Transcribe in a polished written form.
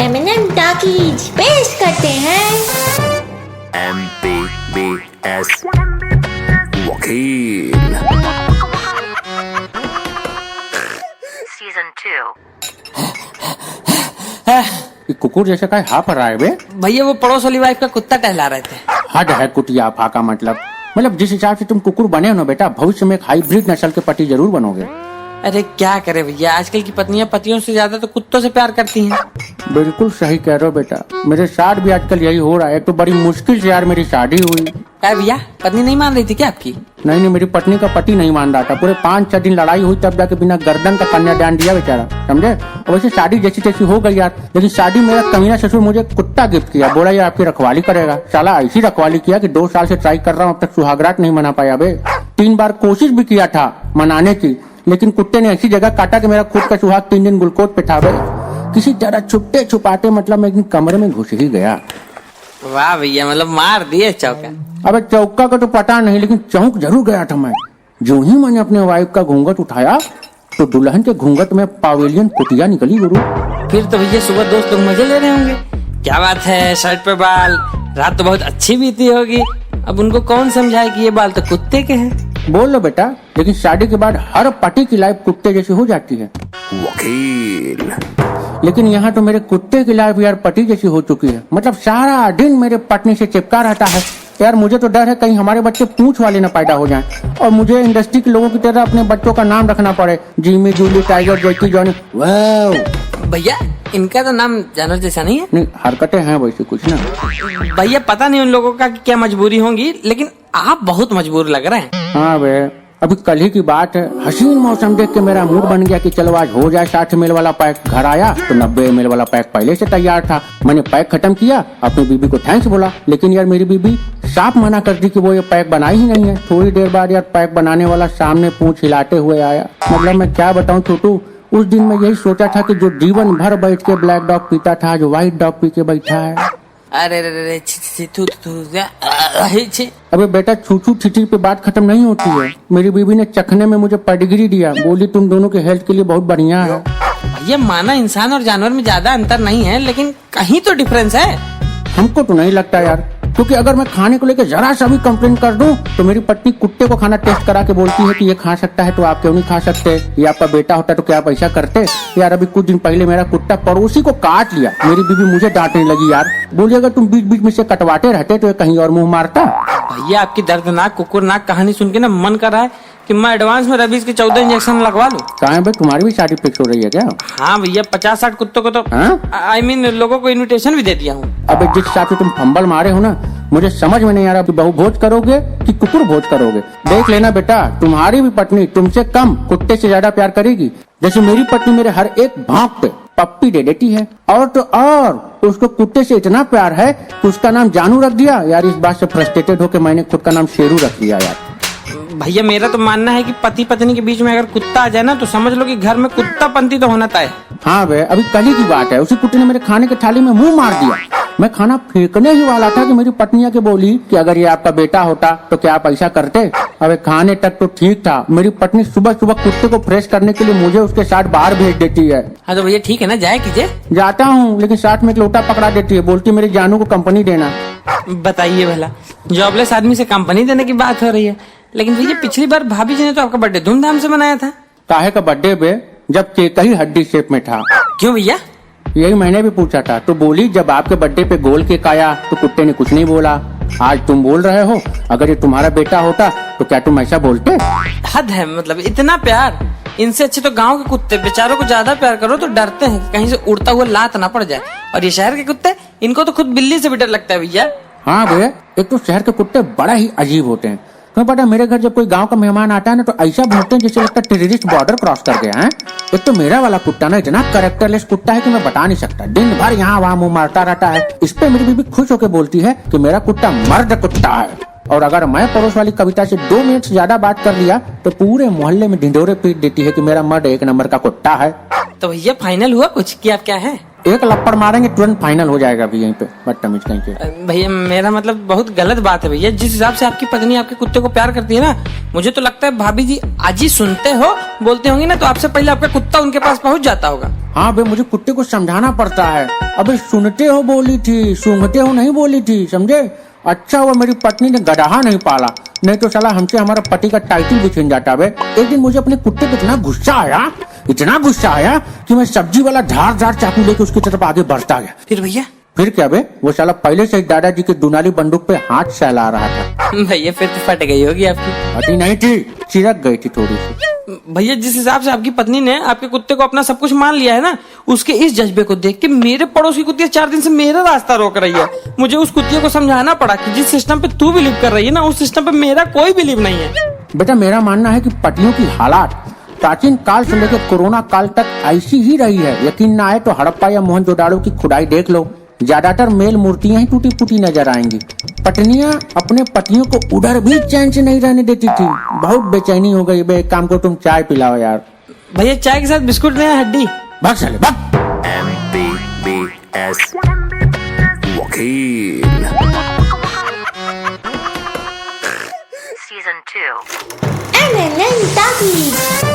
Eminem talkies पेश करते हैं MBBS वकील Season 2. कुकुर जैसे का हाँ पर रहा है बे। भैया वो पड़ोस वाली वाइफ का कुत्ता टहला रहे थे। हद है कुटिया फाका मतलब जिस हिसाब से तुम कुकुर बने हो ना बेटा, भविष्य में एक हाइब्रिड नस्ल के पति जरूर बनोगे। अरे क्या करे भैया, आजकल की पत्नियां पतियों से ज्यादा तो कुत्तों से प्यार करती हैं। बिल्कुल सही कह रहे हो बेटा, मेरे साथ भी आजकल यही हो रहा है। तो बड़ी मुश्किल से यार मेरी शादी हुई। क्या भैया, पत्नी नहीं मान रही थी क्या आपकी? नहीं, मेरी पत्नी का पति नहीं मान रहा था। पूरे 5-6 दिन लड़ाई हुई, तब जाके बिना गर्दन का कन्यादान दिया बेचारा, समझे। और वैसे शादी जैसी तैसी हो गई यार, लेकिन शादी मेरा कमीना ससुर मुझे कुत्ता गिफ्ट किया। बोला ये आपकी रखवाली करेगा। साला ऐसी रखवाली किया कि 2 साल से ट्राई कर रहा हूँ, अब तक सुहागरात नहीं मना पाया बे। 3 बार कोशिश भी किया था मनाने की, लेकिन कुत्ते ने ऐसी जगह काटा कि मेरा खुद का सुहाग 3 दिन ग्लूकोज पे था बे। किसी तरह छुपते छुपाते मतलब मैं एक दिन कमरे में घुस ही गया। वाह भैया, मतलब मार दिए चौका। अबे चौका का तो पता नहीं, लेकिन चौंक जरूर गया था मैं। जो ही मैंने अपने वाइफ का घूंघट उठाया तो दुल्हन के घूंघट में पावेलियन कुटिया निकली गुरु। फिर तो भैया सुबह दोस्त लोग मजे ले रहे होंगे। क्या बात है, शर्ट पे बाल, रात तो बहुत अच्छी बीती होगी। अब उनको कौन समझाए कि ये बाल तो कुत्ते के हैं। बोल लो बेटा, लेकिन शादी के बाद हर पति की लाइफ कुत्ते जैसी हो जाती है। वकील लेकिन यहाँ तो मेरे कुत्ते की लाइफ यार पति जैसी हो चुकी है। मतलब सारा दिन मेरे पत्नी से चिपका रहता है यार। मुझे तो डर है कहीं हमारे बच्चे पूंछ वाले न पैदा हो जाएं और मुझे इंडस्ट्री के लोगों की तरह अपने बच्चों का नाम रखना पड़े, जिमी, जूली, टाइगर, जैकी, जॉनी। वाह भैया, इनका तो नाम जानवर जैसा नहीं है। नहीं, हरकतें हैं वैसे कुछ ना। भैया पता नहीं उन लोगों का क्या मजबूरी होंगी, लेकिन आप बहुत मजबूर लग रहे हैं। हाँ बे, अभी कल ही की बात है। हसीन मौसम देख के मेरा मूड बन गया कि चलो आज हो जाए 60 ml वाला पैक। घर आया तो 90 ml वाला पैक पहले से तैयार था। मैंने पैक खत्म किया, अपनी बीबी को थैंक्स बोला, लेकिन यार मेरी बीबी साफ मना कर दी कि वो ये पैक बनाई ही नहीं है। थोड़ी देर बाद यार पैक बनाने वाला सामने पूंछ हिलाते हुए आया। मतलब मैं क्या बताऊं छोटू, उस दिन मैं यही सोचा था कि जो जीवन भर बैठ के ब्लैक डॉग पीता था, जो व्हाइट डॉग पी के बैठा है। अरे रे छी। अबे बेटा, छू छिटी पे बात खत्म नहीं होती है। मेरी बीबी ने चखने में मुझे पेडिग्री दिया, बोली तुम दोनों के हेल्थ के लिए बहुत बढ़िया है। भैया माना इंसान और जानवर में ज्यादा अंतर नहीं है, लेकिन कहीं तो डिफरेंस है। हमको तो नहीं लगता यार, क्योंकि अगर मैं खाने को लेकर जरा सा भी कंप्लेन कर दूं तो मेरी पत्नी कुत्ते को खाना टेस्ट करा के बोलती है कि ये खा सकता है तो आप क्यों नहीं खा सकते। ये आपका बेटा होता तो क्या आप ऐसा करते। यार अभी कुछ दिन पहले मेरा कुत्ता पड़ोसी को काट लिया। मेरी बीबी मुझे डांटने लगी यार, बोली अगर तुम बीच बीच में से कटवाते रहते तो ये कहीं और मुंह मारता। भैया आपकी दर्दनाक कुकुरनाक कहानी सुन के ना मन कर रहा है कि मैं एडवांस में रबीज के 14 इंजेक्शन लगवा लूं। कहा भाई, तुम्हारी भी शादी फिक्स हो रही है क्या? हाँ भैया, 50-60 कुत्तों को तो आई मीन लोगों को इनविटेशन भी दे दिया हूँ। अब जिस हिसाब से तुम फंबल मारे हो ना, मुझे समझ में नहीं आ रहा, बहु भोज करोगे कि कुकुर भोज करोगे। देख लेना बेटा, तुम्हारी भी पत्नी तुमसे कम कुत्ते से ज्यादा प्यार करेगी। जैसे मेरी पत्नी मेरे हर एक भौंक पे पप्पी दे देती है, और तो और उसको कुत्ते से इतना प्यार है कि उसका नाम जानू रख दिया। यार इस बात से फ्रस्ट्रेटेड होकर मैंने खुद का नाम शेरू रख दिया यार। भैया मेरा तो मानना है कि पति पत्नी के बीच में अगर कुत्ता आ जाए ना तो समझ लो कि घर में कुत्ता पंथी तो होना तय। हाँ बे, अभी कल ही की बात है, उसी कुत्ते ने मेरे खाने के थाली में मुंह मार दिया। मैं खाना फेंकने ही वाला था कि मेरी पत्नी आके बोली कि अगर ये आपका बेटा होता तो क्या आप ऐसा करते। अबे खाने तक तो ठीक था, मेरी पत्नी सुबह सुबह कुत्ते को फ्रेश करने के लिए मुझे उसके साथ बाहर भेज देती है। हाँ तो भैया ठीक है ना, जाए कीजिए। जाता हूँ, लेकिन साथ में एक लोटा पकड़ा देती है, बोलती मेरी जानू को कंपनी देना। बताइए भला, जॉबलेस आदमी से कंपनी देने की बात हो रही है। लेकिन भैया पिछली बार भाभी जी ने तो आपका बर्थडे धूमधाम से मनाया था। काहे का बर्थडे बे, जब केक ही हड्डी शेप में था। क्यों भैया? यही मैंने भी पूछा था, तो बोली जब आपके बर्थडे पे गोल केक आया तो कुत्ते ने कुछ नहीं बोला। आज तुम बोल रहे हो अगर ये तुम्हारा बेटा होता तो क्या तुम ऐसा बोलते? हद है, मतलब इतना प्यार। इनसे अच्छे तो गांव के कुत्ते बेचारों को ज्यादा प्यार करो तो डरते हैं कि कहीं से उड़ता हुआ लात ना पड़ जाए। और ये शहर के कुत्ते, इनको तो खुद बिल्ली से भी डर लगता है भैया। हाँ भैया, एक तो शहर के कुत्ते बड़ा ही अजीब होते हैं। तुम्हें पता है मेरे घर जब कोई गांव का मेहमान आता है ना तो ऐसा भौंकते हैं जैसे लगता है टेररिस्ट बॉर्डर क्रॉस कर गया है। एक तो मेरा वाला कुत्ता ना इतना कैरेक्टरलेस कुत्ता है कि मैं बता नहीं सकता। दिन भर यहाँ वहाँ मुंह मारता रहता है। इस पे मेरी बीबी खुश होकर बोलती है कि मेरा कुत्ता मर्द कुत्ता है। और अगर मैं पड़ोस वाली कविता से 2 मिनट से ज्यादा बात कर लिया तो पूरे मोहल्ले में ढिंढोरे पीट देती है कि मेरा मर्द 1 नंबर का कुत्ता है। तो भैया फाइनल हुआ कुछ कि आप क्या है? एक लपड़ मारेंगे तुरंत फाइनल हो जाएगा अभी यहीं पे, बदतमीज कहीं के। भैया मेरा मतलब बहुत गलत बात है भैया। जिस हिसाब से आपकी पत्नी आपके कुत्ते को प्यार करती है ना, मुझे तो लगता है भाभी जी आज ही सुनते हो बोलते होंगे ना, तो आपसे पहले आपका कुत्ता उनके पास पहुंच जाता होगा। हाँ बे, मुझे कुत्ते को समझाना पड़ता है। अबे सुनते हो बोली थी, सूंघते हो नहीं बोली थी, समझे। अच्छा हुआ मेरी पत्नी ने गधा नहीं पाला, नहीं तो साला हमसे हमारा पति का टाइटल भी छीन जाता। बे एक दिन मुझे अपने कुत्ते पे इतना गुस्सा आया कि मैं सब्जी वाला धार चाकू लेके उसकी तरफ आगे बढ़ता गया। फिर भैया फिर क्या बे, वो साला पहले से ही दादाजी के दुनाली बंदूक पे हाथ सहला रहा था। भैया फिर तो फट गई होगी आपकी। अति नहीं थी, चिरक गई थी थोड़ी सी। भैया जिस हिसाब से आपकी पत्नी ने आपके कुत्ते को अपना सब कुछ मान लिया है ना, उसके इस जज्बे को देख के मेरे पड़ोस की कुत्तियां 4 दिन से मेरा रास्ता रोक रही है। मुझे उस कुत्तियों को समझाना पड़ा कि जिस सिस्टम पे तू बिलीव कर रही है ना, उस सिस्टम पे मेरा कोई बिलीव नहीं है। बेटा मेरा मानना है कि पतियों की हालात प्राचीन काल से लेकर कोरोना काल तक ऐसी ही रही है। यकीन ना आए तो हड़प्पा या मोहनजोदाड़ो की खुदाई देख लो, ज्यादातर मेल मूर्तियां ही टूटी फूटी नजर आएंगी। पत्नियां अपने पतियों को उधर भी चैन से नहीं रहने देती थी। बहुत बेचैनी हो गई। बे एक काम को तुम चाय पिलाओ यार। भैया चाय के साथ बिस्कुट नहीं है, हड्डी। भाग साले भाग। MBBS वकील। Season 2. MNN Talkies.